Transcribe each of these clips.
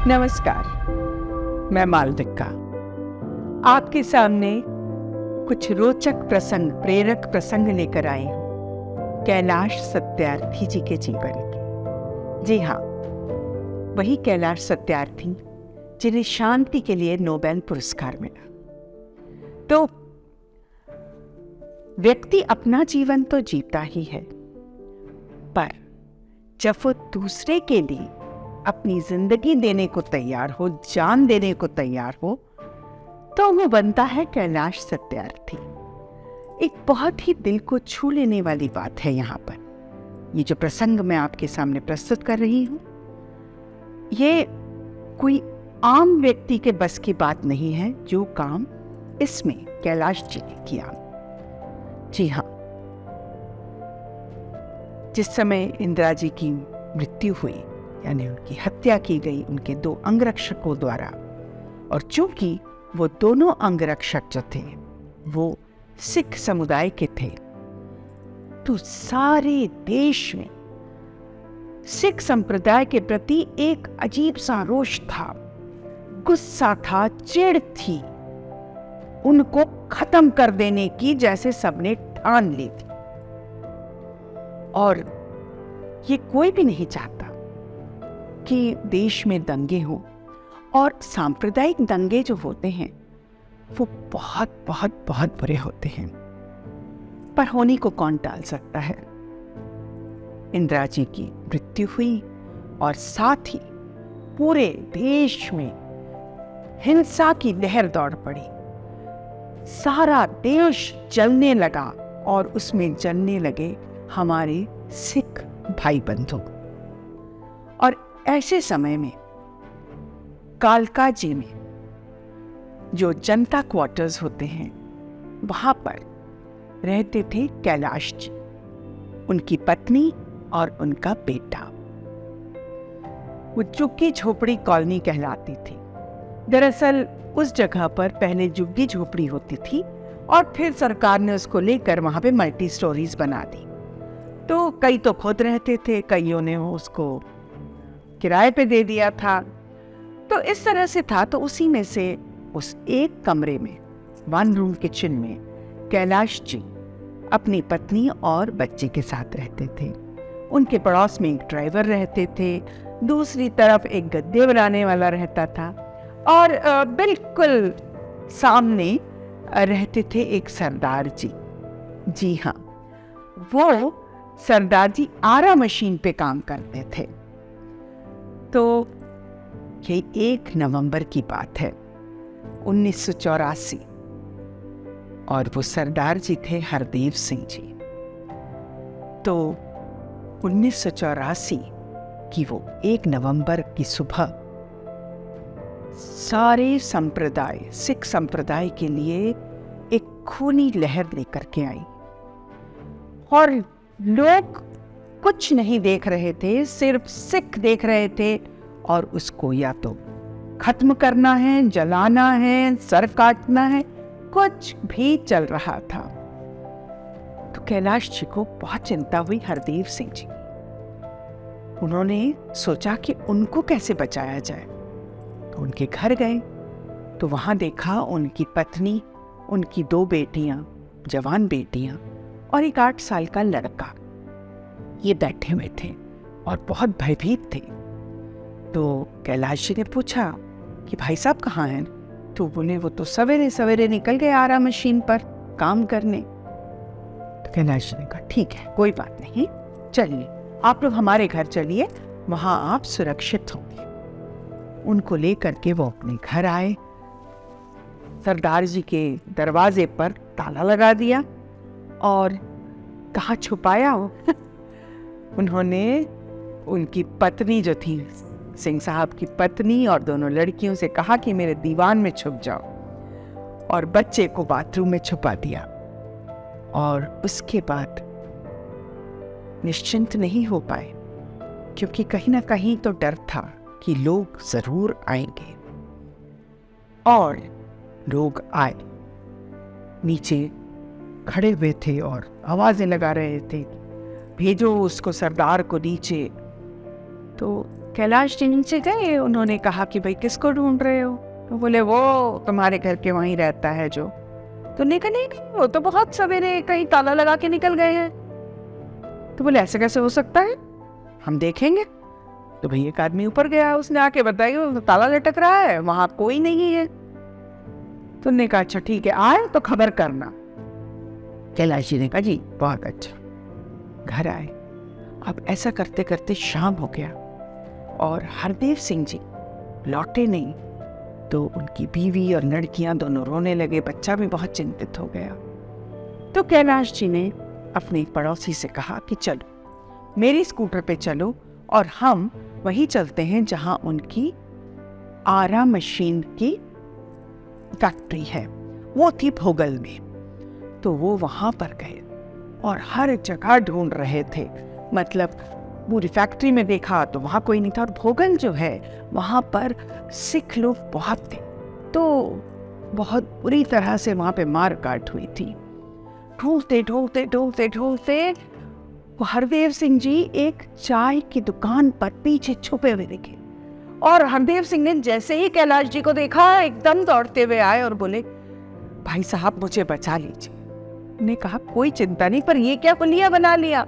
नमस्कार, मैं मालविका आपके सामने कुछ रोचक प्रसंग, प्रेरक प्रसंग लेकर आई हूँ कैलाश सत्यार्थी जी के जीवन के। जी हाँ, वही कैलाश सत्यार्थी जिन्हें शांति के लिए नोबेल पुरस्कार मिला। तो व्यक्ति अपना जीवन तो जीता ही है, पर जब वो दूसरे के लिए अपनी जिंदगी देने को तैयार हो, जान देने को तैयार हो, तो वो बनता है कैलाश सत्यार्थी। एक बहुत ही दिल को छू लेने वाली बात है यहाँ पर। ये जो प्रसंग मैं आपके सामने प्रस्तुत कर रही हूँ, ये कोई आम व्यक्ति के बस की बात नहीं है जो काम इसमें कैलाश जी ने किया। जी हाँ, जिस समय इंदिरा जी की मृत्यु हुई, यानी उनकी हत्या की गई उनके 2 अंगरक्षकों द्वारा, और चूंकि वो दोनों अंगरक्षक जो थे वो सिख समुदाय के थे, तो सारे देश में सिख संप्रदाय के प्रति एक अजीब सा रोष था, गुस्सा था, चिढ़ थी, उनको खत्म कर देने की जैसे सबने ठान ली थी। और ये कोई भी नहीं चाहता कि देश में दंगे हों, और सांप्रदायिक दंगे जो होते हैं वो बहुत बहुत बहुत बुरे होते हैं, पर होने को कौन टाल सकता है। इंदिरा जी की मृत्यु हुई और साथ ही पूरे देश में हिंसा की लहर दौड़ पड़ी। सारा देश जलने लगा और उसमें जलने लगे हमारे सिख भाई बंधु। और ऐसे समय में कालका जी में जो जनता क्वार्टर्स होते हैं, वहां पर रहते थे कैलाश जी, उनकी पत्नी और उनका बेटा। वो झुग्गी झोपड़ी कॉलोनी कहलाती थी। दरअसल उस जगह पर पहले झुग्गी झोपड़ी होती थी और फिर सरकार ने उसको लेकर वहां पे मल्टी स्टोरीज बना दी। तो कई तो खुद रहते थे, कईयों ने उसको किराए पे दे दिया था। तो इस तरह से था। तो उसी में से उस एक कमरे में, 1 रूम किचन में, कैलाश जी अपनी पत्नी और बच्चे के साथ रहते थे। उनके पड़ोस में एक ड्राइवर रहते थे, दूसरी तरफ एक गद्दे बनाने वाला रहता था, और बिल्कुल सामने रहते थे एक सरदार जी। जी हाँ, वो सरदार जी आरा मशीन पे काम करते थे। तो ये 1 नवंबर की बात है 1984, और वो सरदार जी थे हरदेव सिंह जी। तो 1984 की वो 1 नवंबर की सुबह सारे संप्रदाय, सिख संप्रदाय के लिए एक खूनी लहर लेकर के आई, और लोग कुछ नहीं देख रहे थे, सिर्फ सिख देख रहे थे, और उसको या तो खत्म करना है, जलाना है, सर काटना है, कुछ भी चल रहा था। तो कैलाश जी को बहुत चिंता हुई हरदेव सिंह जी। उन्होंने सोचा कि उनको कैसे बचाया जाए। तो उनके घर गए तो वहां देखा उनकी पत्नी, उनकी 2 बेटियां, जवान बेटियां, और एक 8 साल का लड़का, ये बैठे हुए थे और बहुत भयभीत थे। तो कैलाश जी ने पूछा कि भाई साहब कहाँ हैं? तो बोले वो तो सवेरे सवेरे निकल गए आरा मशीन पर काम करने। तो कैलाश जी ने कहा ठीक है, कोई बात नहीं, चलिए आप लोग हमारे घर चलिए, वहां आप सुरक्षित होंगे। उनको लेकर के वो अपने घर आए। सरदार जी के दरवाजे पर ताला लगा दिया और कहाँ छुपाया हो उन्होंने उनकी पत्नी जो थी, सिंह साहब की पत्नी, और दोनों लड़कियों से कहा कि मेरे दीवान में छुप जाओ, और बच्चे को बाथरूम में छुपा दिया। और उसके बाद निश्चिंत नहीं हो पाए, क्योंकि कहीं ना कहीं तो डर था कि लोग जरूर आएंगे। और लोग आए, नीचे खड़े हुए थे और आवाजें लगा रहे थे, भेजो उसको सरदार को नीचे। तो कैलाश जी नीचे गए, उन्होंने कहा कि भाई किसको ढूंढ रहे हो? तो बोले वो तुम्हारे घर के वहीं रहता है जो। तो कहा नहीं, वो तो बहुत सवेरे कहीं ताला लगा के निकल गए हैं। तो बोले ऐसे कैसे हो सकता है, हम देखेंगे। तो भाई एक आदमी ऊपर गया, उसने आके बताया ताला लटक रहा है, वहां कोई नहीं है। तो उन्होंने कहा अच्छा ठीक है, आए तो खबर करना। कैलाश जी ने कहा जी बहुत अच्छा। घर आए। अब ऐसा करते करते शाम हो गया और हरदेव सिंह जी लौटे नहीं। तो उनकी बीवी और लड़कियां दोनों रोने लगे, बच्चा भी बहुत चिंतित हो गया। तो कैलाश जी ने अपने पड़ोसी से कहा कि चलो मेरी स्कूटर पे चलो और हम वहीं चलते हैं जहां उनकी आरा मशीन की फैक्ट्री है, वो थी भोगल में। तो वो वहां पर गए और हर जगह ढूंढ रहे थे, मतलब पूरी फैक्ट्री में देखा तो वहां कोई नहीं था। और भोगल जो है वहां पर सिख लोग बहुत थे, तो बहुत बुरी तरह से वहां पे मार काट हुई थी। ढूंढते ढूंढते ढूंढते ढूंढते वो हरदेव सिंह जी एक चाय की दुकान पर पीछे छुपे हुए दिखे। और हरदेव सिंह ने जैसे ही कैलाश जी को देखा एकदम दौड़ते हुए आए और बोले भाई साहब मुझे बचा लीजिए। ने कहा कोई चिंता नहीं, पर ये क्या पुलिया बना लिया?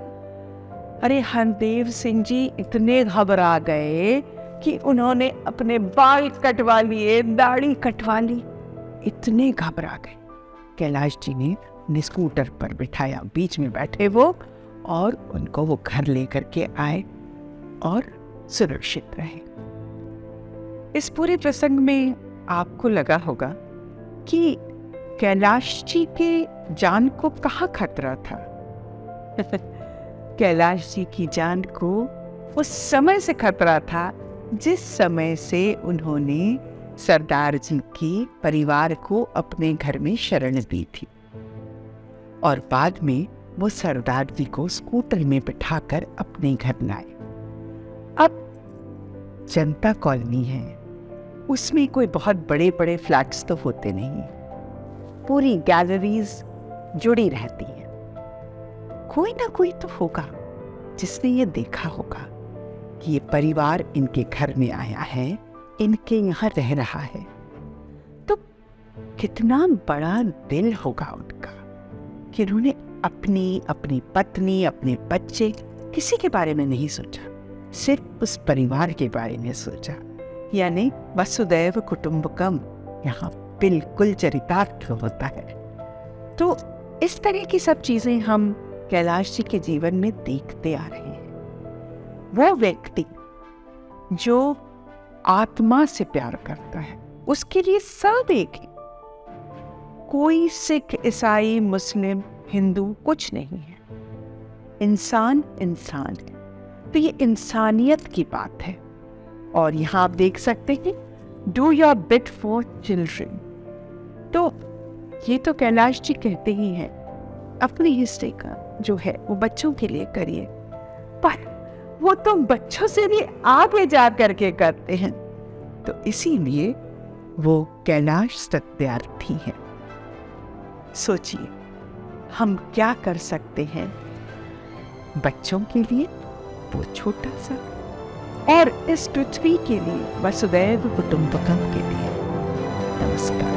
अरे हरदेव सिंह जी इतने घबरा गए कि उन्होंने अपने बाल कटवा लिए, दाढ़ी कटवा ली, इतने घबरा गए। कैलाश जी ने स्कूटर पर बिठाया, बीच में बैठे वो, और उनको वो घर लेकर के आए और सुरक्षित रहे। इस पूरे प्रसंग में आपको लगा होगा कि कैलाश जी के जान को कहाँ खतरा था। कैलाश जी की जान को उस समय से खतरा था जिस समय से उन्होंने सरदार जी के परिवार को अपने घर में शरण दी थी, और बाद में वो सरदार जी को स्कूटर में बिठाकर अपने घर लाए। अब जनता कॉलोनी है, उसमें कोई बहुत बड़े बड़े फ्लैट्स तो होते नहीं, पूरी गैलरीज जुड़ी रहती हैं। कोई ना कोई तो होगा जिसने ये देखा होगा कि ये परिवार इनके घर में आया है, इनके यहाँ रह रहा है। तो कितना बड़ा दिल होगा उनका कि उन्होंने अपनी पत्नी, अपने बच्चे, किसी के बारे में नहीं सोचा, सिर्फ उस परिवार के बारे में सोचा। यानी वसुदैव कुटुंबकम यहाँ बिल्कुल चरितार्थ होता है। तो इस तरह की सब चीजें हम कैलाश जी के जीवन में देखते आ रहे हैं। वो व्यक्ति जो आत्मा से प्यार करता है, उसके लिए सब एक है। कोई सिख, ईसाई, मुस्लिम, हिंदू कुछ नहीं है। इंसान इंसान है। तो ये इंसानियत की बात है। और यहाँ आप देख सकते हैं, do your bit for children. तो ये तो कैलाश जी कहते ही हैं, अपनी हिस्से का जो है वो बच्चों के लिए करिए, पर वो तो बच्चों से भी आगे जा करके करते हैं। तो इसीलिए वो कैलाश सत्यार्थी है। सोचिए हम क्या कर सकते हैं बच्चों के लिए, वो छोटा सा, और इस पृथ्वी के लिए, वसुदैव कुटुंबकम के लिए। नमस्कार।